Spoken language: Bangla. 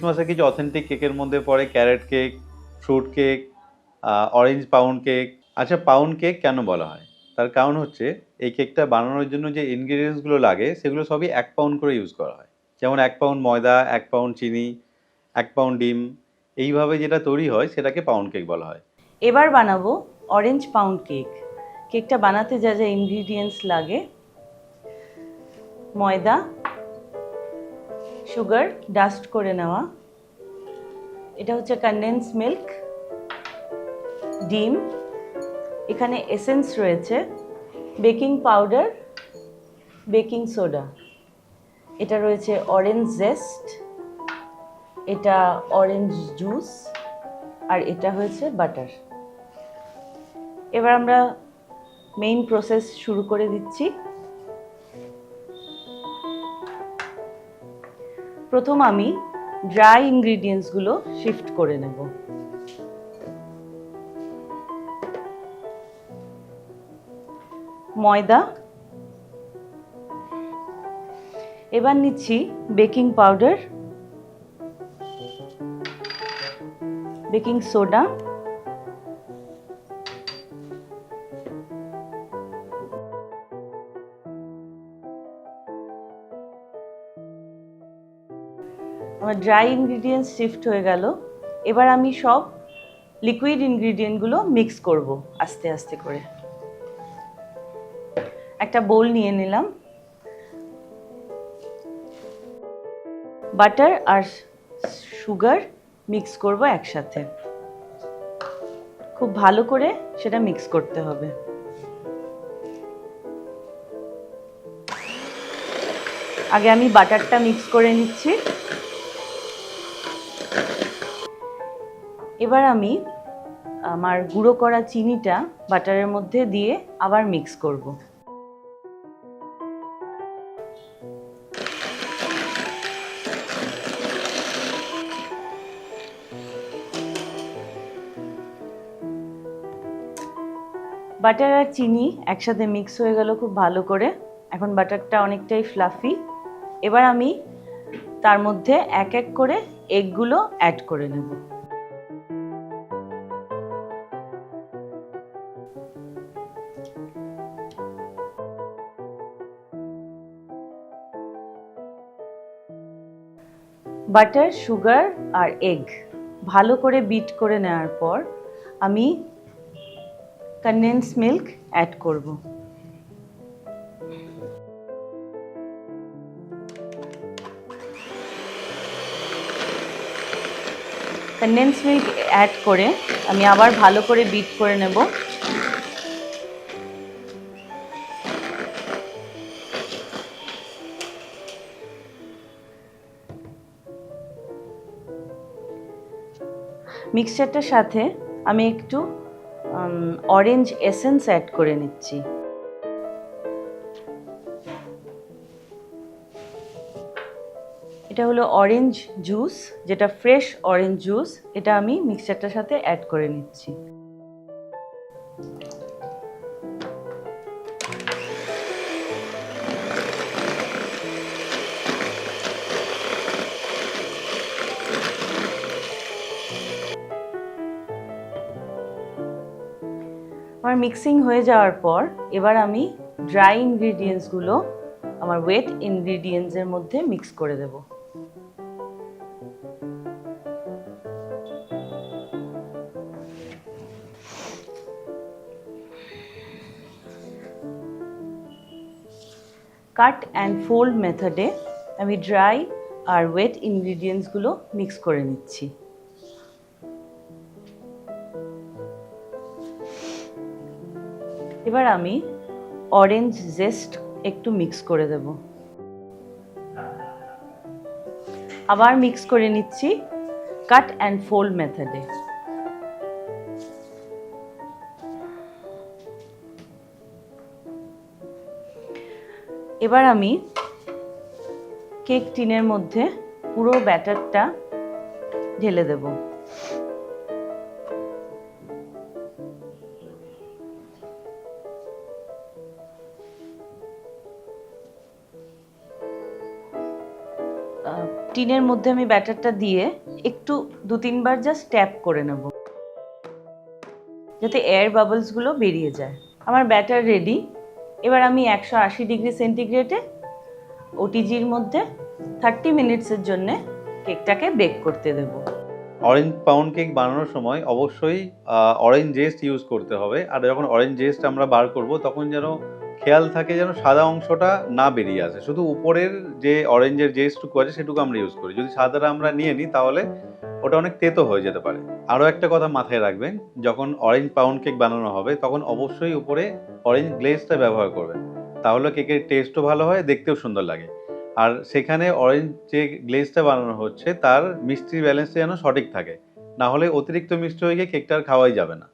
ক্রিসমাসের কিছু অথেন্টিক কেকের মধ্যে পড়ে carrot cake, fruit cake, orange pound cake. আচ্ছা, পাউন্ড কেক কেন বলা হয়? তার কারণ হচ্ছে এই কেকটা বানানোর জন্য যে ইনগ্রিডিয়েন্টসগুলো লাগে সেগুলো সবই 1 পাউন্ড করে ইউজ করা হয়। যেমন 1 পাউন্ড ময়দা, 1 পাউন্ড চিনি, 1 পাউন্ড ডিম, এইভাবে যেটা তৈরি হয় সেটাকে পাউন্ড কেক বলা হয়। এবার বানাবো অরেঞ্জ পাউন্ড কেক। কেকটা বানাতে যা যা ইনগ্রিডিয়েন্টস লাগে: ময়দা, সুগার ডাস্ট করে নেওয়া, এটা হচ্ছে কনডেন্স মিল্ক, ডিম, এখানে এসেন্স রয়েছে, বেকিং পাউডার, বেকিং সোডা, এটা রয়েছে অরেঞ্জ জেস্ট, এটা অরেঞ্জ জুস, আর এটা হয়েছে বাটার। এবার আমরা মেইন প্রসেস শুরু করে দিচ্ছি। প্রথম আমি ড্রাই ইনগ্রিডিয়েন্টসগুলো শিফট করে নেব। ময়দা, এবার নিচ্ছি বেকিং পাউডার, বেকিং সোডা, আমার ড্রাই ইনগ্রিডিয়েন্টস শিফট হয়ে গেল। এবার আমি সব লিকুইড ইনগ্রিডিয়েন্টগুলো মিক্স করব আস্তে আস্তে করে। একটা বোল নিয়ে নিলাম, বাটার আর সুগার মিক্স করব একসাথে। খুব ভালো করে সেটা মিক্স করতে হবে। আগে আমি বাটারটা মিক্স করে নিচ্ছি। এবার আমি আমার গুঁড়ো করা চিনিটা বাটারের মধ্যে দিয়ে আবার মিক্স করব। বাটার আর চিনি একসাথে মিক্স হয়ে গেল খুব ভালো করে। এখন বাটারটা অনেকটাই ফ্লাফি। এবার আমি তার মধ্যে এক এক করে এগগুলো অ্যাড করে নেব। বাটার, সুগার আর এগ ভালো করে বিট করে নেওয়ার পর আমি কনডেন্স মিল্ক অ্যাড করব। কনডেন্স মিল্ক অ্যাড করে আমি আবার ভালো করে বিট করে নেব। মিক্সচারটার সাথে আমি একটু অরেঞ্জ এসেন্স অ্যাড করে নিচ্ছি। এটা হলো অরেঞ্জ জুস, যেটা ফ্রেশ অরেঞ্জ জুস, এটা আমি মিক্সচারটার সাথে অ্যাড করে নিচ্ছি। আমার মিক্সিং হয়ে যাওয়ার পর এবার আমি ড্রাই ইনগ্রিডিয়েন্টসগুলো আমার ওয়েট ইনগ্রিডিয়েন্টসের মধ্যে মিক্স করে দেব। কাট অ্যান্ড ফোল্ড মেথডে আমি ড্রাই আর ওয়েট ইনগ্রিডিয়েন্টসগুলো মিক্স করে নিচ্ছি। এবার আমি অরেঞ্জ জেস্ট একটু মিক্স করে দেব। আবার মিক্স করে নিচ্ছি কাট অ্যান্ড ফোল্ড মেথডে। এবার আমি কেক টিনের মধ্যে পুরো ব্যাটারটা ঢেলে দেব। টিনের মধ্যে আমি ব্যাটারটা দিয়ে একটু 2-3 বার জাস্ট ট্যাপ করে নেব, যাতে এয়ার বাবলসগুলো বেরিয়ে যায়। আমার ব্যাটার রেডি। এবার আমি 180°C ওটিজির মধ্যে 30 মিনিটসের জন্য কেকটাকে বেক করতে দেব। অরেঞ্জ পাউন্ড কেক বানানোর সময় অবশ্যই অরেঞ্জ জেস্ট ইউজ করতে হবে। আর যখন অরেঞ্জ জেস্ট আমরা বার করব তখন যেন খেয়াল থাকে যেন সাদা অংশটা না বেরিয়ে আসে, শুধু উপরের যে অরেঞ্জের জেস্টটুকু আছে সেটুকু আমরা ইউজ করি। যদি সাদাটা আমরা নিয়ে নিই তাহলে ওটা অনেক তেতো হয়ে যেতে পারে। আরও একটা কথা মাথায় রাখবেন, যখন অরেঞ্জ পাউন্ড কেক বানানো হবে তখন অবশ্যই উপরে অরেঞ্জ গ্লেজটা ব্যবহার করবেন, তাহলে কেকের টেস্টও ভালো হয়, দেখতেও সুন্দর লাগে। আর সেখানে অরেঞ্জ যে গ্লেজটা বানানো হচ্ছে তার মিষ্টির ব্যালেন্সটা যেন সঠিক থাকে, না হলে অতিরিক্ত মিষ্টি হয়ে গিয়ে কেকটা আর খাওয়াই যাবে না।